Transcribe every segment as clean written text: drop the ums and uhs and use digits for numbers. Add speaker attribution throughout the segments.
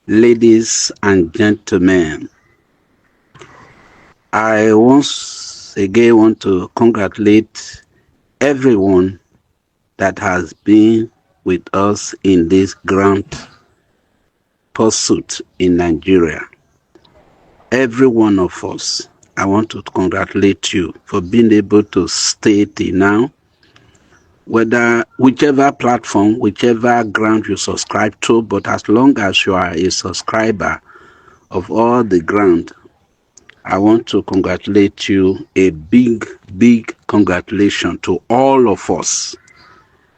Speaker 1: Ladies and gentlemen, I once again want to congratulate everyone that has been with us in this grand pursuit in Nigeria. Every one of us, I want to congratulate you for being able to stay till now, whether whichever platform, whichever ground you subscribe to, but as long as you are a subscriber of all the ground, I want to congratulate you. A big, big congratulations to all of us.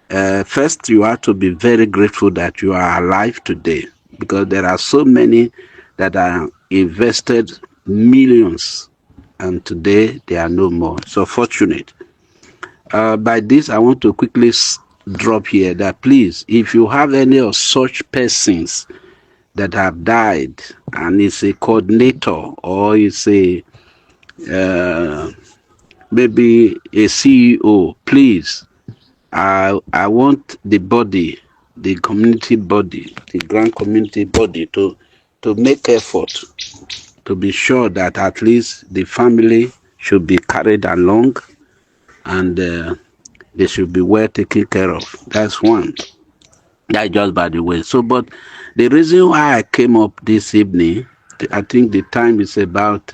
Speaker 1: First, you have to be very grateful that you are alive today, because there are so many that are invested millions and today they are no more. So fortunate. By this, I want to quickly drop here that please, if you have any of such persons that have died and is a coordinator or is a maybe a CEO, please, I want the body, the community body, the grand community body to make effort to be sure that at least the family should be carried along and they should be well taken care of. That's one. That just by the way. So, but the reason why I came up this evening, I think the time is about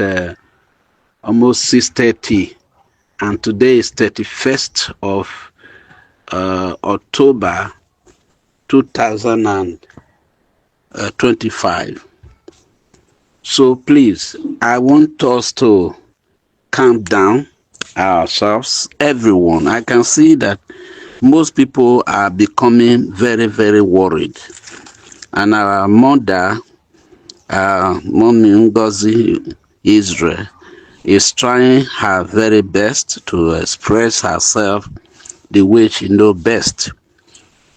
Speaker 1: almost 6:30, and today is 31st of October 2025. So please, I want us to calm down ourselves, everyone. I can see that most people are becoming very, very worried. And our mother, Mommy Ngozi Israel, is trying her very best to express herself the way she knows best.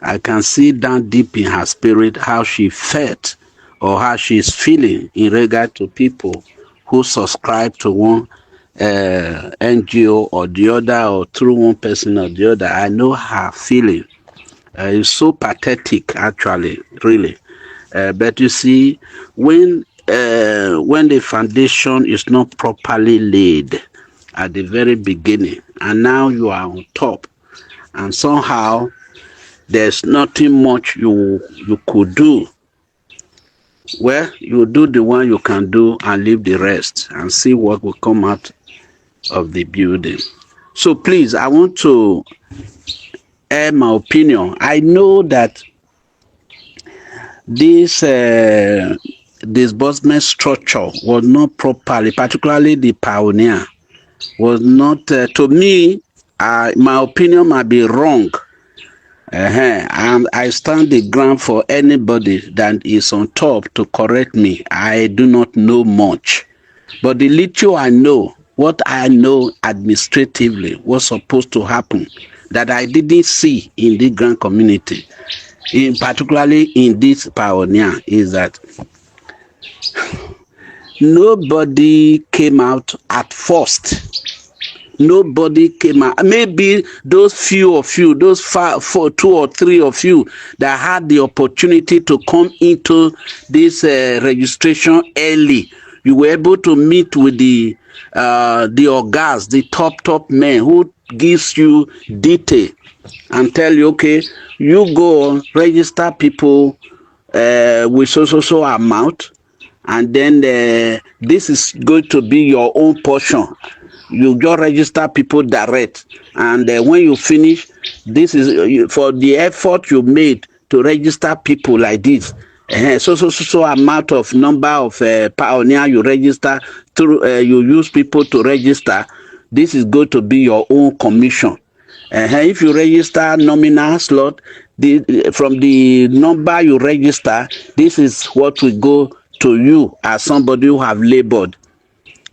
Speaker 1: I can see down deep in her spirit how she felt or how she is feeling in regard to people who subscribe to one NGO or the other, or through one person or the other. I know her feeling. It's so pathetic, actually, really. But you see, when the foundation is not properly laid at the very beginning, and now you are on top, and somehow there's nothing much you could do. Well, you do the one you can do and leave the rest and see what will come out of the building. So please, I want to air my opinion. I know that this disbursement structure was not properly, particularly the pioneer, was not, to me, my opinion might be wrong. And I stand the ground for anybody that is on top to correct me. I do not know much. But the little I know, what I know administratively was supposed to happen, that I didn't see in the grand community, particularly in this pioneer, is that nobody came out at first. Nobody came out. Maybe those few of you, those 2 or 3 of you that had the opportunity to come into this registration early, you were able to meet with the orgas, the top men who gives you detail and tell you, okay, you go on, register people with so amount, and then this is going to be your own portion. You just register people direct, and when you finish, this is for the effort you made to register people like this. So amount of number of pioneer you register through, you use people to register. This is going to be your own commission. If you register nominal slot, from the number you register, this is what will go to you as somebody who have labored.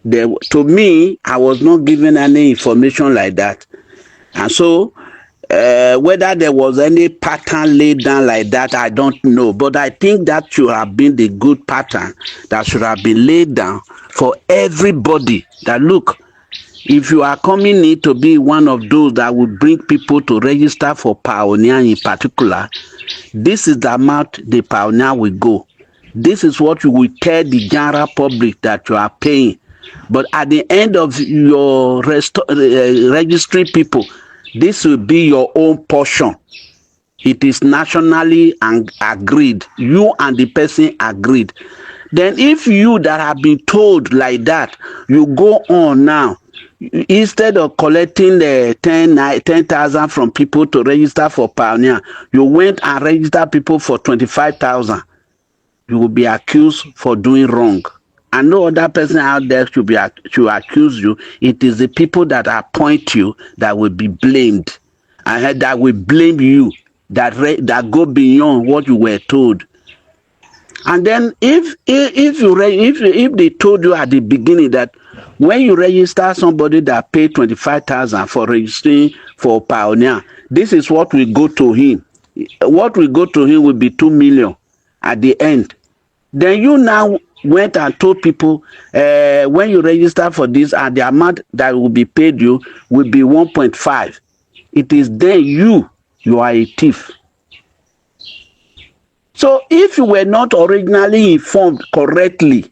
Speaker 1: To me, I was not given any information like that. And so, whether there was any pattern laid down like that, I don't know. But I think that should have been the good pattern that should have been laid down for everybody. That look, if you are coming in to be one of those that would bring people to register for pioneer in particular, this is the amount the pioneer will go. This is what you will tell the general public that you are paying. But at the end of your registry people, this will be your own portion. It is nationally agreed. You and the person agreed. Then if you that have been told like that, you go on now, instead of collecting the 10,000 from people to register for Pioneer, you went and registered people for 25,000. You will be accused for doing wrong. And no other person out there should accuse you. It is the people that appoint you that will be blamed, and that will blame you, that go beyond what you were told. And then if they told you at the beginning that when you register somebody that paid 25,000 for registering for Pioneer, this is what will go to him. What will go to him will be 2 million at the end. Then you now went and told people when you register for this, and the amount that will be paid you will be 1.5. It is then you are a thief. So if you were not originally informed correctly,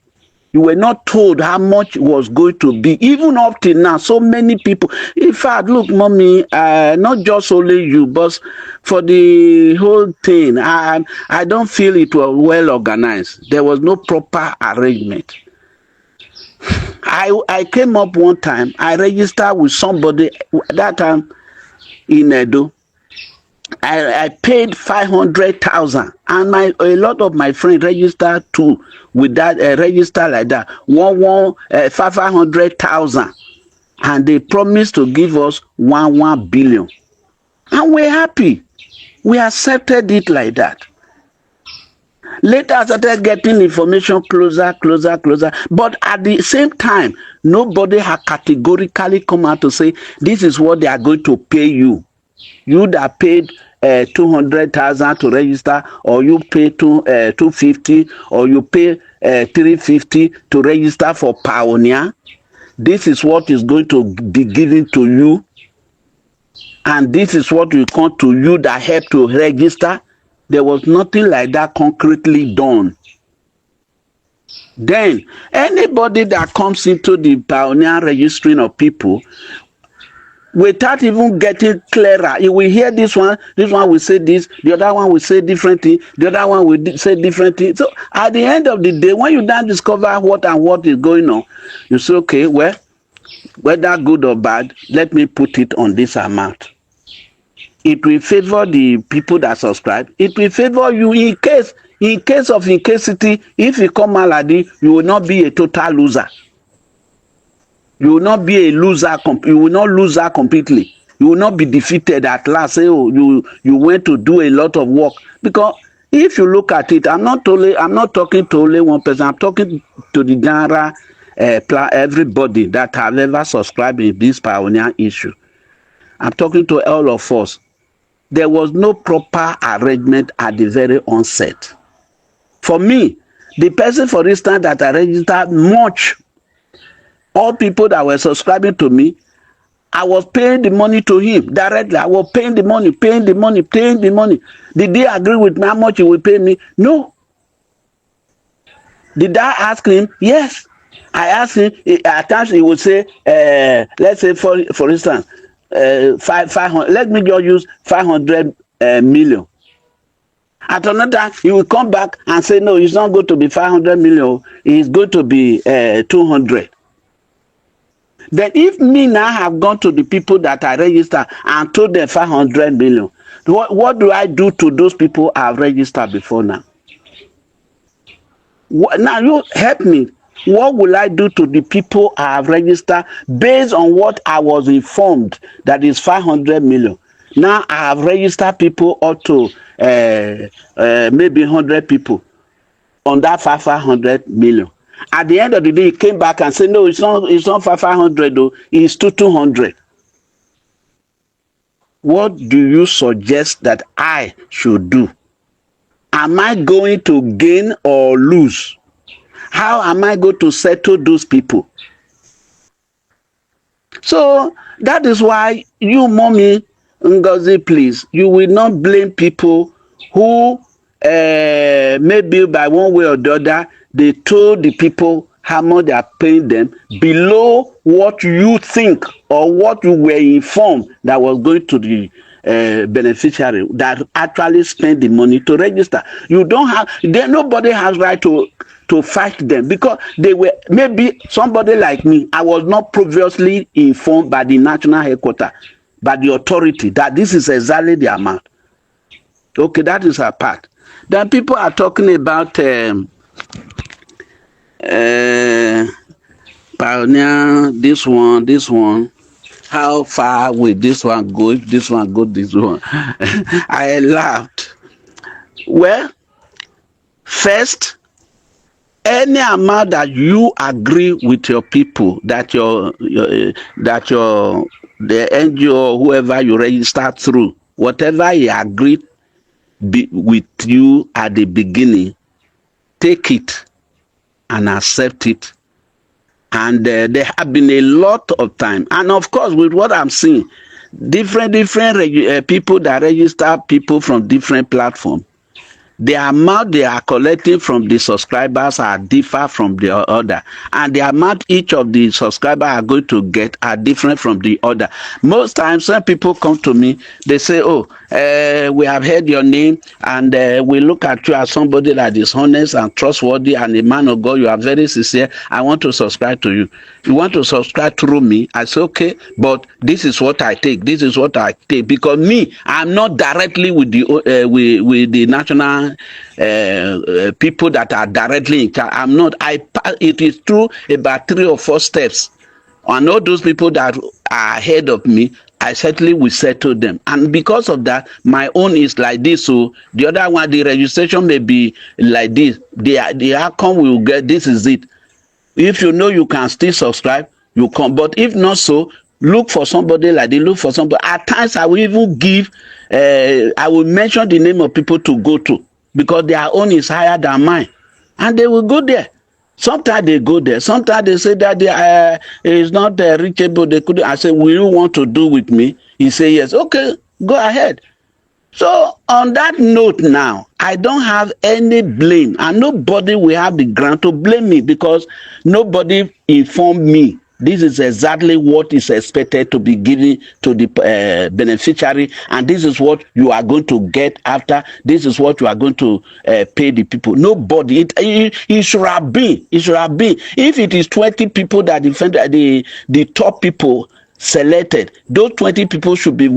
Speaker 1: you were not told how much it was going to be, even up till now, so many people. In fact, look, mommy, not just only you, but for the whole thing, I don't feel it was well organized. There was no proper arrangement. I came up one time, I registered with somebody, that time in Edo. I paid 500,000, and a lot of my friends registered too with that register like that. 500,000, and they promised to give us 1 billion, and we're happy. We accepted it like that. Later, I started getting information closer, but at the same time, nobody had categorically come out to say this is what they are going to pay you. You that paid 200,000 to register, or you pay 250, or you pay 350 to register for Pioneer. This is what is going to be given to you, and this is what will come to you that help to register. There was nothing like that concretely done. Then anybody that comes into the Pioneer registering of people, without even getting clearer, you will hear this one will say this, the other one will say different thing, the other one will say different thing. So at the end of the day, when you now discover what is going on, you say, okay, well, whether good or bad, let me put it on this amount. It will favor the people that subscribe. It will favor you in case of incasity. If you come malady, you will not be a total loser. You will not be a loser. You will not lose her completely. You will not be defeated at last. Say, oh, you went to do a lot of work. Because if you look at it, I'm not talking to only one person. I'm talking to the general everybody that have ever subscribed in this Pioneer issue. I'm talking to all of us. There was no proper arrangement at the very onset. For me, the person, for instance, that I registered much, all people that were subscribing to me, I was paying the money to him directly. I was paying the money. Did they agree with me how much he will pay me? No. Did I ask him? Yes. I asked him. At times he would say, let's say for instance, 500. Let me just use 500 million. At another time, he will come back and say, no, it's not going to be 500 million. It's going to be 200. Then if me now have gone to the people that I register and told them 500 million, what do I do to those people I have registered before now? Now you help me. What will I do to the people I have registered based on what I was informed that is 500 million? Now I have registered people up to maybe 100 people on that 500 million. At the end of the day, he came back and said, no, it's not 500 though, it's 200. What do you suggest that I should do? Am I going to gain or lose? How am I going to settle those people? So that is why you, mommy, Ngozi, please, you will not blame people who maybe by one way or the other, they told the people how much they are paying them below what you think or what you were informed that was going to the beneficiary that actually spend the money to register. You don't have, then nobody has right to fight them because they were, maybe somebody like me, I was not previously informed by the national headquarters, by the authority, that this is exactly the amount. Okay, that is a part. Then people are talking about Pioneer, this one. How far will this one go? If this one go, this one. I laughed. Well, first, any amount that you agree with your people, that the NGO, whoever you register through, whatever he agreed with you at the beginning, take it and accept it. And there have been a lot of time, and of course, with what I'm seeing, different people that register people from different platforms, the amount they are collecting from the subscribers are different from the other, and the amount each of the subscribers are going to get are different from the other. Most times when people come to me, they say, oh, we have heard your name, and we look at you as somebody that is honest and trustworthy and a man of God. You are very sincere. I want to subscribe to you. You want to subscribe through me? I say, okay, but this is what I take. This is what I take, because me, I'm not directly with the with the national people that are directly in charge. I'm not. It is through about 3 or 4 steps. And all those people that are ahead of me, I certainly will settle them. And because of that, my own is like this. So the other one, the registration may be like this. The outcome we will get, this is it. If you know you can still subscribe, you come. But if not so, look for somebody like this. Look for somebody. At times, I will even give, I will mention the name of people to go to, because their own is higher than mine. And they will go there. Sometimes they go there. Sometimes they say that they is not reachable. They couldn't. I say, will you want to do with me? He say yes. Okay, go ahead. So on that note now, I don't have any blame, and nobody will have the ground to blame me, because nobody informed me. This is exactly what is expected to be given to the beneficiary, and this is what you are going to get after. This is what you are going to pay the people. Nobody. It should have been. It should have been. If it is 20 people that defend the top people selected, those 20 people should be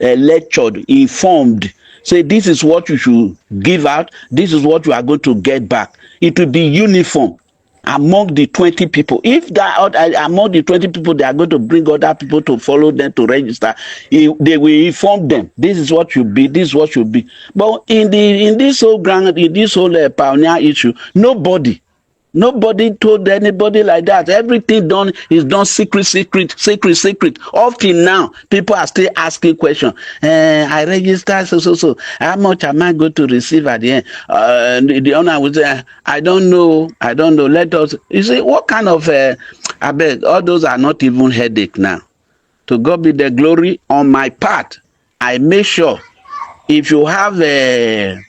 Speaker 1: lectured, informed. Say, this is what you should give out. This is what you are going to get back. It will be uniform among the 20 people. If that among the 20 people, they are going to bring other people to follow them to register, they will inform them. This is what should be. This is what should be. But in this whole Pioneer issue, nobody told anybody like that. Everything is done secret. Up till now, people are still asking questions. I register so. How much am I going to receive at the end? The owner would say, I don't know. Let us. You see, what kind of? I beg. All those are not even headache now. To God be the glory. On my part, I make sure if you have a.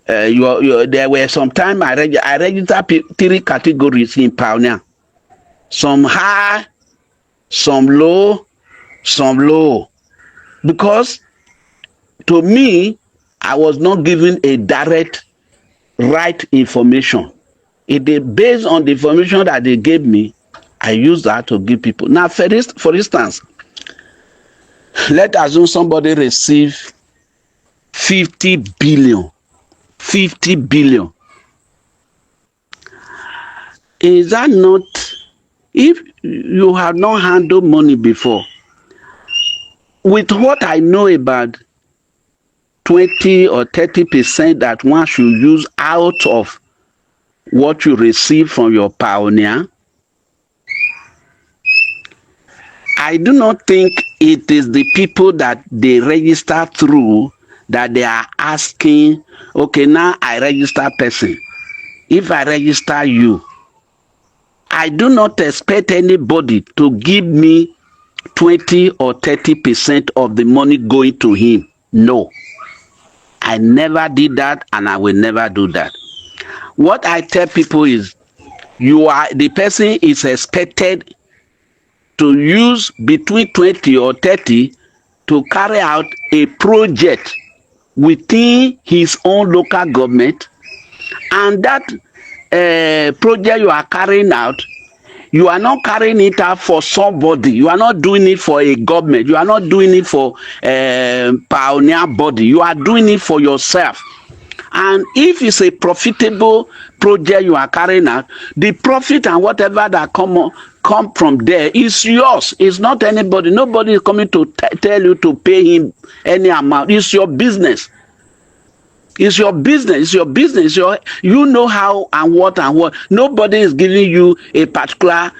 Speaker 1: There were some time I registered 3 categories in Pioneer. Some high, some low. Because to me, I was not given a direct right information. It is based on the information that they gave me. I use that to give people. Now, for instance, let's assume somebody receive 50 billion. 50 billion. Is that not, if you have not handled money before, with what I know about 20 or 30% that one should use out of what you receive from your Pioneer, I do not think it is the people that they register through that they are asking, okay, now I register person. If I register you, I do not expect anybody to give me 20 or 30% of the money going to him. No. I never did that, and I will never do that. What I tell people is, the person is expected to use between 20 or 30 to carry out a project within his own local government, and that project you are carrying out, you are not carrying it out for somebody. You are not doing it for a government. You are not doing it for a pioneer body. You are doing it for yourself. And if it's a profitable project you are carrying out, the profit and whatever that come from there is yours. It's not anybody. Nobody is coming to tell you to pay him any amount. It's your business. It's your business. It's your business. You know how and what and what. Nobody is giving you a particular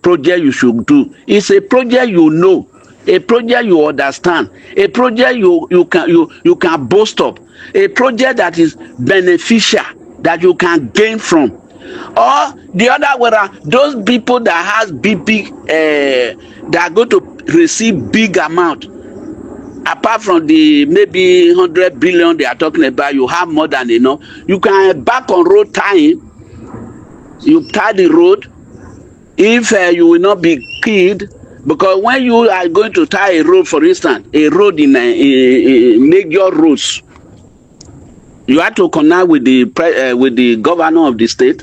Speaker 1: project you should do. It's a project you know, a project you understand, a project you can boast of, a project that is beneficial, that you can gain from. Or the other way around, those people that has big that are going to receive big amount. Apart from the maybe 100 billion they are talking about, you have more than enough. You can back on road tying. You tie the road. If you will not be killed, because when you are going to tie a road, for instance, a road in major roads, you have to connect with the governor of the state,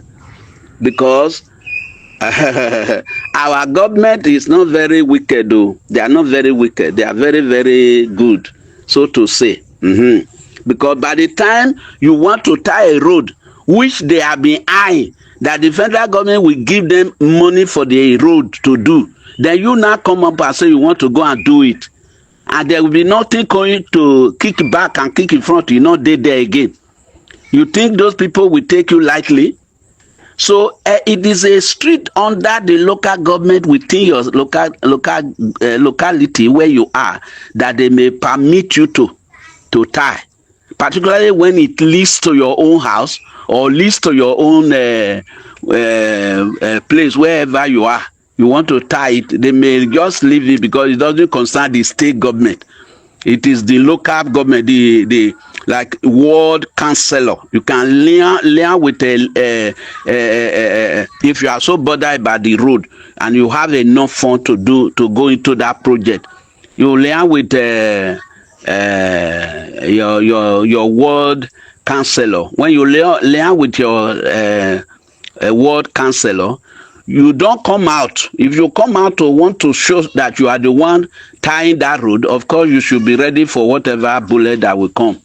Speaker 1: because our government is not very wicked, though. They are not very wicked. They are very, very good, so to say. Because by the time you want to tie a road, which they have been eyeing, that the federal government will give them money for the road to do, then you now come up and say you want to go and do it. And there will be nothing going to kick back and kick in front. You not there again. You think those people will take you lightly? So it is a street under the local government within your locality where you are, that they may permit you to tie, particularly when it leads to your own house or leads to your own place, wherever you are. You want to tie it, they may just leave it because it doesn't concern the state government. It is the local government, the like ward councillor. You can learn with if you are so bothered about the road and you have enough fund to go into that project, you learn with your ward councillor. When you learn with your ward councillor, you don't come out. If you come out to want to show that you are the one tying that road, of course you should be ready for whatever bullet that will come.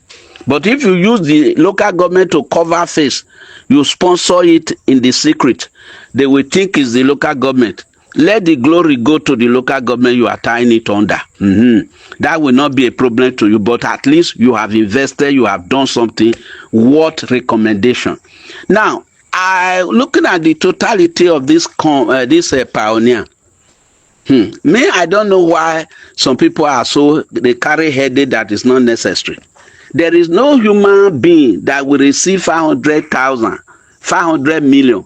Speaker 1: But if you use the local government to cover face, you sponsor it in the secret, they will think it's the local government. Let the glory go to the local government you are tying it under. That will not be a problem to you, but at least you have invested, you have done something worth recommendation. Now, looking at the totality of this pioneer, me, I don't know why some people are they carry headache that is not necessary. There is no human being that will receive 500,000, 500 million,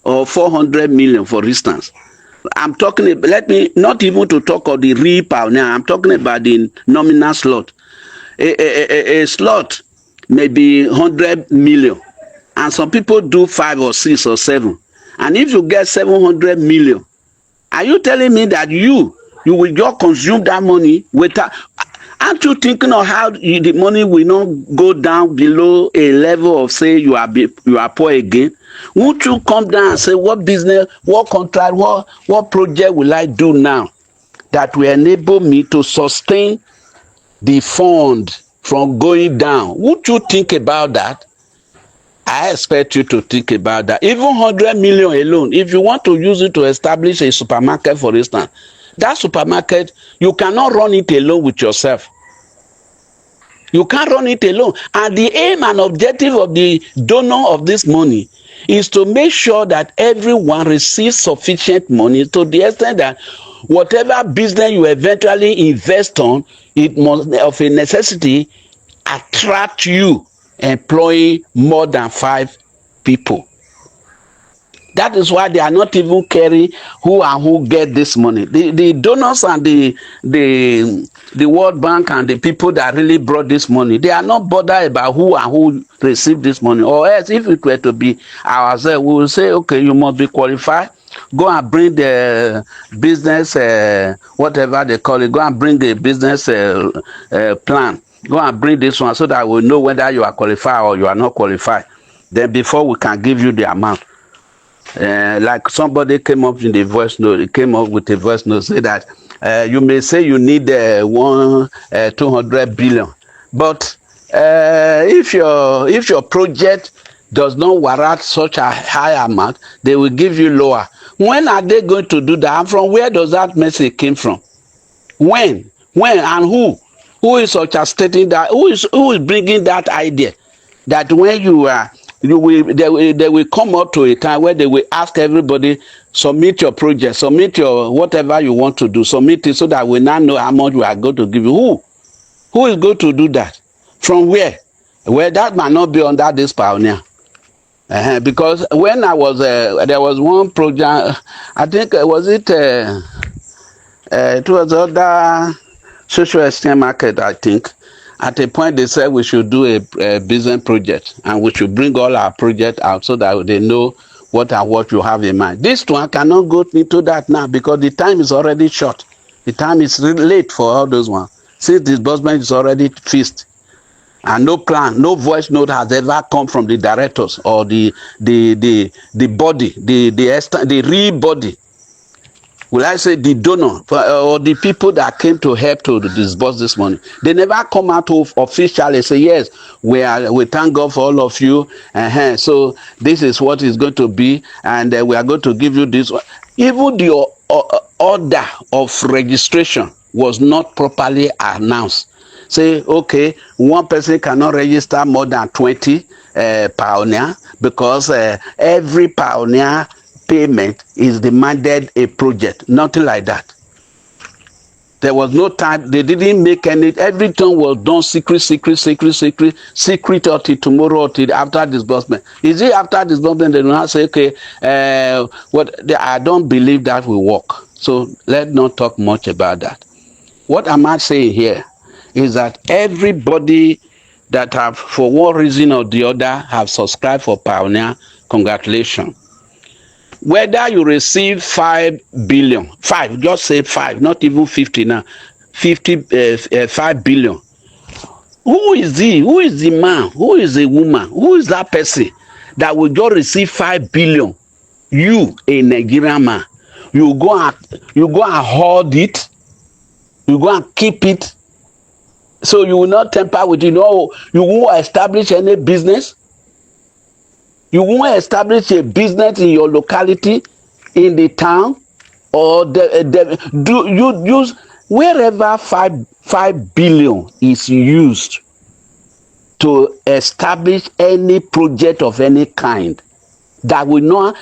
Speaker 1: or 400 million, for instance. I'm talking, let me not even to talk of the real pioneer. I'm talking about the nominal slot. A slot may be 100 million. And some people do 5 or 6 or 7. And if you get 700 million, are you telling me that you will just consume that money without? Aren't you thinking of how the money will not go down below a level of, say, you are poor again? Won't you come down and say, what business, what contract, what project will I do now that will enable me to sustain the fund from going down? Won't you think about that? I expect you to think about that. Even 100 million alone, if you want to use it to establish a supermarket, for instance, that supermarket, you cannot run it alone with yourself. You can't run it alone. And the aim and objective of the donor of this money is to make sure that everyone receives sufficient money to the extent that whatever business you eventually invest on, it must, of a necessity, attract you employing more than 5 people. That is why they are not even caring who and who get this money. The donors and the World Bank and the people that really brought this money, they are not bothered about who and who received this money. Or else, if it were to be ourselves, we will say, okay, you must be qualified. Go and bring the business, whatever they call it. Go and bring the business plan. Go and bring this one so that we know whether you are qualified or you are not qualified. Then before we can give you the amount. Like somebody came up in the voice note, it came up with a voice note, say that you may say you need 200 billion, but if your project does not warrant such a high amount, they will give you lower. When are they going to do that? And from where does that message came from? When and who is such a stating that? Who is bringing that idea? That when they will come up to a time where they will ask everybody, submit your project, submit your whatever you want to do, submit it so that we now know how much we are going to give you. Who is going to do that? From where? Well, that might not be under this pioneer. Because when I was there was one project, I think it was other social exchange market, I think. At a point, they said we should do a business project and we should bring all our project out so that they know what you have in mind. This one cannot go into that now because the time is already short. The time is late for all those ones. Since disbursement is already fixed and no plan, no voice note has ever come from the directors or the body, the real body. Will I say the donor or the people that came to help to disburse this money? They never come out to officially say, yes, we thank God for all of you. So this is what is going to be, and we are going to give you this. Even the order of registration was not properly announced. Say, okay, one person cannot register more than 20 pioneer because every pioneer payment is demanded a project. Nothing like that. There was no time. They didn't make any. Everything was done secret until tomorrow, until after disbursement. Is it after disbursement they do not say, okay, I don't believe that will work. So let's not talk much about that. What am I saying here is that everybody that have, for one reason or the other, have subscribed for Pioneer, congratulations. Whether you receive 5 billion, just say 5, not even 50 now, 5 billion. Who is he? Who is the man? Who is the woman? Who is that person that will just receive 5 billion? You, a Nigerian man, you go and hold it, you go and keep it, so you will not tamper with it. No, you won't establish any business. You won't establish a business in your locality, in the town, or do you use wherever 5 billion is used to establish any project of any kind that will not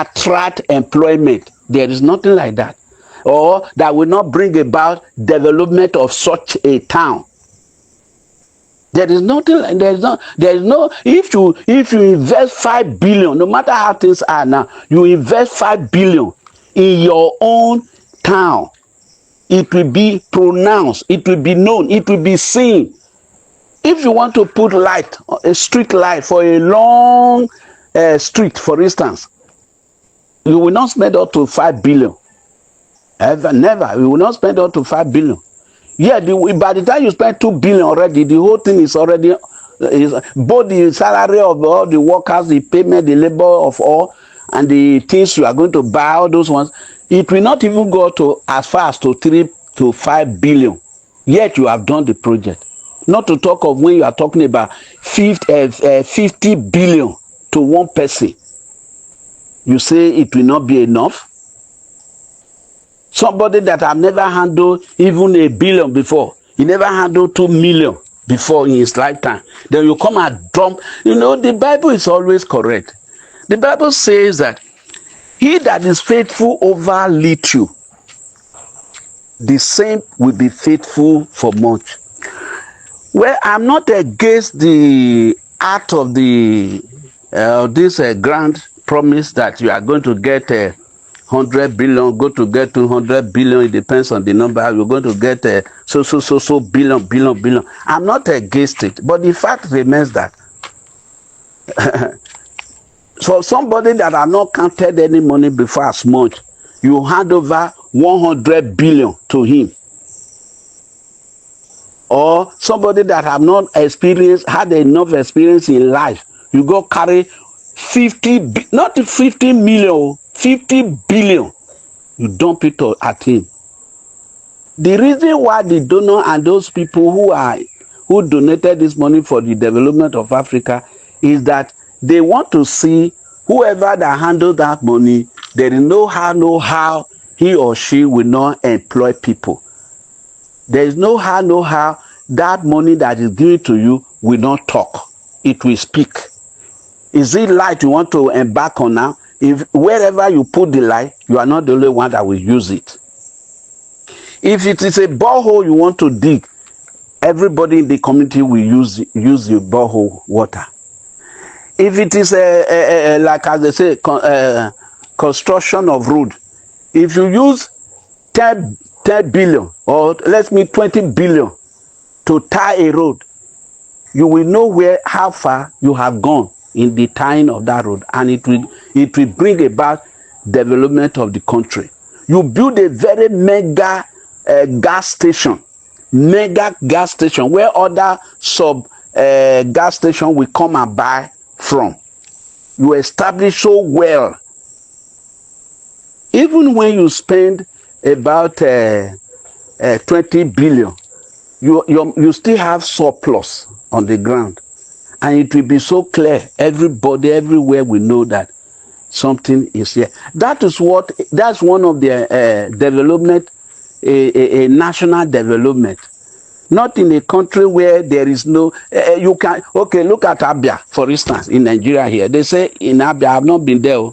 Speaker 1: attract employment. There is nothing like that, or that will not bring about development of such a town. There is nothing. There is no. If you invest 5 billion, no matter how things are now, you invest 5 billion in your own town, it will be pronounced, it will be known, it will be seen. If you want to put light, a street light for a long street, for instance, you will not spend up to 5 billion. Ever, never. You will not spend up to 5 billion. Yeah, by the time you spend 2 billion already, the whole thing is already both the salary of all the workers, the payment, the labor of all, and the things you are going to buy, all those ones. It will not even go to as far as to 3 to 5 billion. Yet you have done the project. Not to talk of when you are talking about 50 billion to one person. You say it will not be enough. Somebody that have never handled even a billion before, he never handled 2 million before in his lifetime. Then you come and dump. The Bible is always correct. The Bible says that he that is faithful over little, the same will be faithful for much. Well, I'm not against the art of this grant promise that you are going to get 100 billion, go to get 200 billion. It depends on the number. You're going to get so billion. I'm not against it, but the fact remains that for somebody that have not counted any money before as much, you hand over 100 billion to him. Or somebody that have not had enough experience in life, you go carry 50, not 50 million, 50 billion, you dump it at him. The reason why the donor and those people who donated this money for the development of Africa is that they want to see whoever that handles that money, there is no how he or she will not employ people. There is no how that money that is given to you will not talk. It will speak. Is it light you want to embark on now? If wherever you put the light, you are not the only one that will use it. If it is a borehole you want to dig, everybody in the community will use the borehole water. If it is like as they say, construction of road, if you use 10 billion or let's mean 20 billion to tie a road, you will know how far you have gone in the tying of that road, and it will bring about development of the country. You build a very mega gas station where other gas station will come and buy from. You establish so well. Even when you spend about 20 billion, you still have surplus on the ground, and it will be so clear. Everybody everywhere will know that something is here. That's one of the development, a national development. Not in a country where there is no, look at Abia, for instance, in Nigeria here. They say in Abia, I have not been there,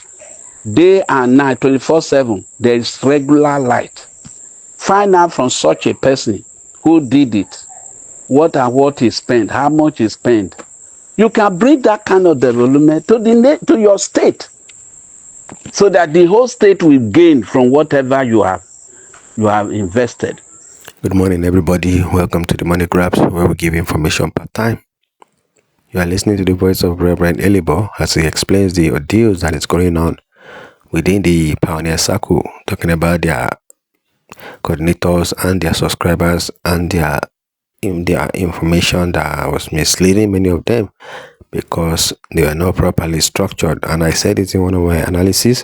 Speaker 1: day and night, 24/7, there is regular light. Find out from such a person who did it, what he spent, how much he spent. You can bring that kind of development to your state, so that the whole state will gain from whatever you have invested.
Speaker 2: Good morning, everybody. Welcome to the Money Grabs, where we give information part time. You are listening to the voice of Reverend Eliboh as he explains the ordeals that is going on within the Pioneer Circle, talking about their coordinators and their subscribers and their information that was misleading many of them because they were not properly structured. And I said it in one of my analysis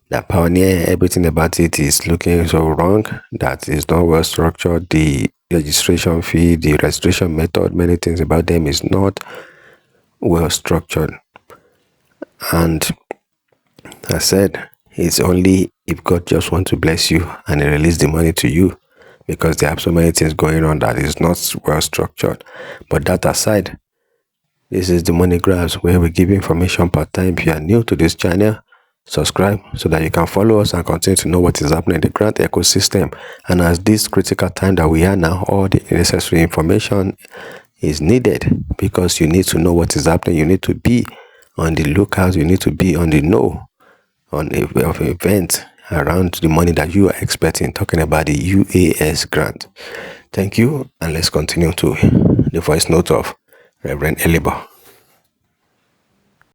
Speaker 2: that Pioneer, everything about it is looking so wrong, that is not well structured. The registration fee, the registration method, many things about them is not well structured. And I said, it's only if God just wants to bless you and he release the money to you, because there are so many things going on that is not well structured. But that aside, this is the Money Grabs, where we give information part time. If you are new to this channel, subscribe so that you can follow us and continue to know what is happening in the grant ecosystem. And as this critical time that we are now, all the necessary information is needed, because you need to know what is happening. You need to be on the lookout. You need to be on the know of events around the money that you are expecting, talking about the UAS grant. Thank you, and let's continue to the voice note of Reverend Eliboh.